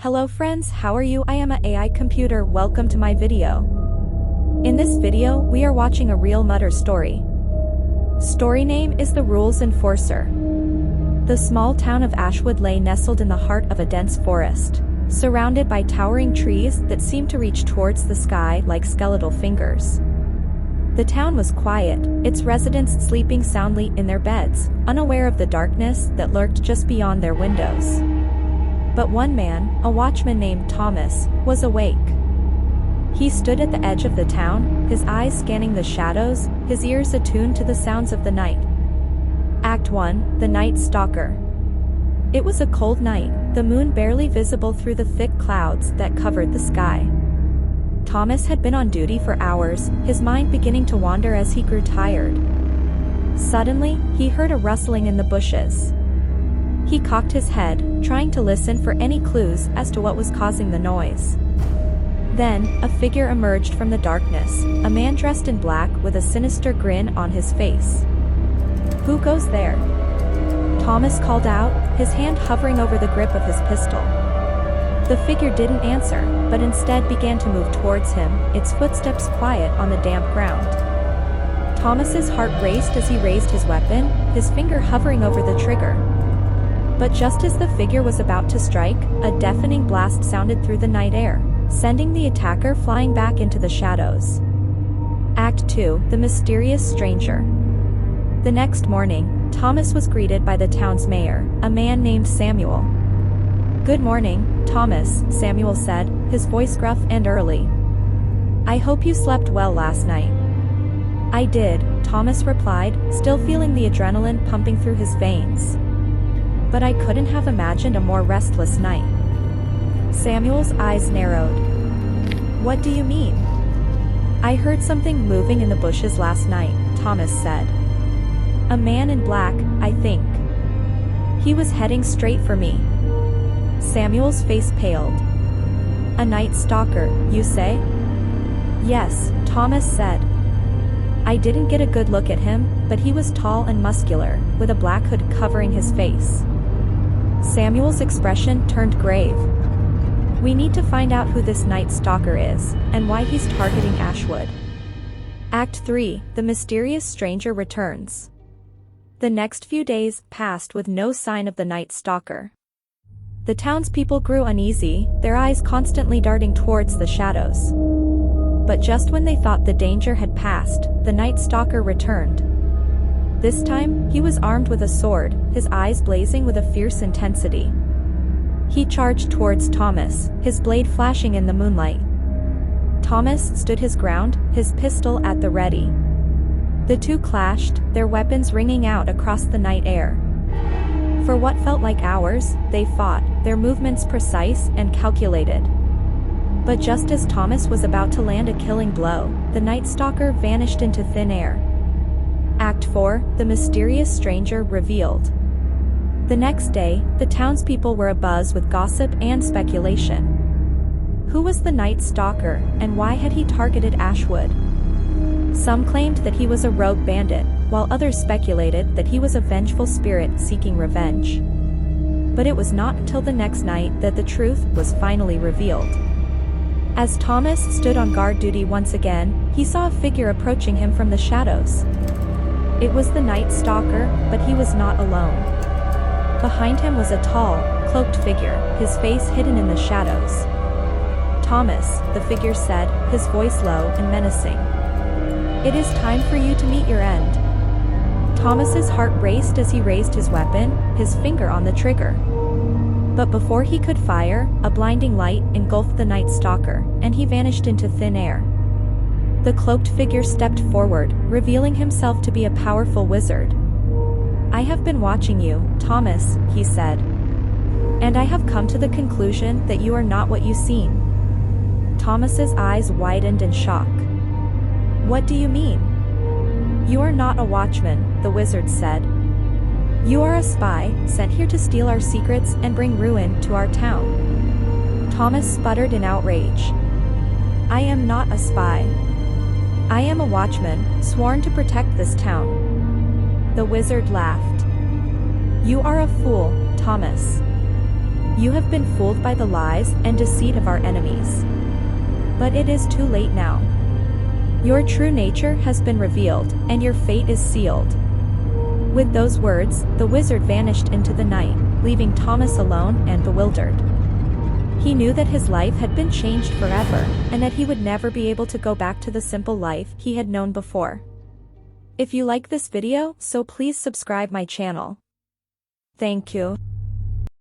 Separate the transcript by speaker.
Speaker 1: Hello friends, how are you? I am a AI computer. Welcome to my video. In this video, we are watching a real murder story. Story name is The Rules Enforcer. The small town of Ashwood lay nestled in the heart of a dense forest, surrounded by towering trees that seemed to reach towards the sky like skeletal fingers. The town was quiet, its residents sleeping soundly in their beds, unaware of the darkness that lurked just beyond their windows. But one man, a watchman named Thomas, was awake. He stood at the edge of the town, his eyes scanning the shadows, his ears attuned to the sounds of the night. Act 1, The Night Stalker. It was a cold night, the moon barely visible through the thick clouds that covered the sky. Thomas had been on duty for hours, his mind beginning to wander as he grew tired. Suddenly, he heard a rustling in the bushes. He cocked his head, trying to listen for any clues as to what was causing the noise. Then, a figure emerged from the darkness, a man dressed in black with a sinister grin on his face. "Who goes there?" Thomas called out, his hand hovering over the grip of his pistol. The figure didn't answer, but instead began to move towards him, its footsteps quiet on the damp ground. Thomas's heart raced as he raised his weapon, his finger hovering over the trigger. But just as the figure was about to strike, a deafening blast sounded through the night air, sending the attacker flying back into the shadows. Act 2, The Mysterious Stranger. The next morning, Thomas was greeted by the town's mayor, a man named Samuel. "Good morning, Thomas," Samuel said, his voice gruff and early. "I hope you slept well last night." "I did," Thomas replied, still feeling the adrenaline pumping through his veins. "But I couldn't have imagined a more restless night." Samuel's eyes narrowed. "What do you mean?" "I heard something moving in the bushes last night," Thomas said. "A man in black, I think. He was heading straight for me." Samuel's face paled. "A night stalker, you say?" "Yes," Thomas said. "I didn't get a good look at him, but he was tall and muscular, with a black hood covering his face." Samuel's expression turned grave. "We need to find out who this night stalker is, and why he's targeting Ashwood." Act 3, The Mysterious Stranger returns. The next few days passed with no sign of the night stalker. The townspeople grew uneasy, their eyes constantly darting towards the shadows. But just when they thought the danger had passed, the night stalker returned. This time, he was armed with a sword, his eyes blazing with a fierce intensity. He charged towards Thomas, his blade flashing in the moonlight. Thomas stood his ground, his pistol at the ready. The two clashed, their weapons ringing out across the night air. For what felt like hours, they fought, their movements precise and calculated. But just as Thomas was about to land a killing blow, the night stalker vanished into thin air. Act 4, The Mysterious Stranger revealed. The next day, the townspeople were abuzz with gossip and speculation. Who was the night stalker, and why had he targeted Ashwood? Some claimed that he was a rogue bandit, while others speculated that he was a vengeful spirit seeking revenge. But it was not until the next night that the truth was finally revealed. As Thomas stood on guard duty once again, he saw a figure approaching him from the shadows. It was the night stalker, but he was not alone. Behind him was a tall, cloaked figure, his face hidden in the shadows. "Thomas," the figure said, his voice low and menacing. "It is time for you to meet your end." Thomas's heart raced as he raised his weapon, his finger on the trigger. But before he could fire, a blinding light engulfed the night stalker, and he vanished into thin air. The cloaked figure stepped forward, revealing himself to be a powerful wizard. "I have been watching you, Thomas," he said. "And I have come to the conclusion that you are not what you seem." Thomas's eyes widened in shock. "What do you mean?" "You are not a watchman," the wizard said. "You are a spy, sent here to steal our secrets and bring ruin to our town." Thomas sputtered in outrage. "I am not a spy. I am a watchman, sworn to protect this town." The wizard laughed. "You are a fool, Thomas. You have been fooled by the lies and deceit of our enemies. But it is too late now. Your true nature has been revealed, and your fate is sealed." With those words, the wizard vanished into the night, leaving Thomas alone and bewildered. He knew that his life had been changed forever, and that he would never be able to go back to the simple life he had known before. If you like this video, so please subscribe my channel. Thank you.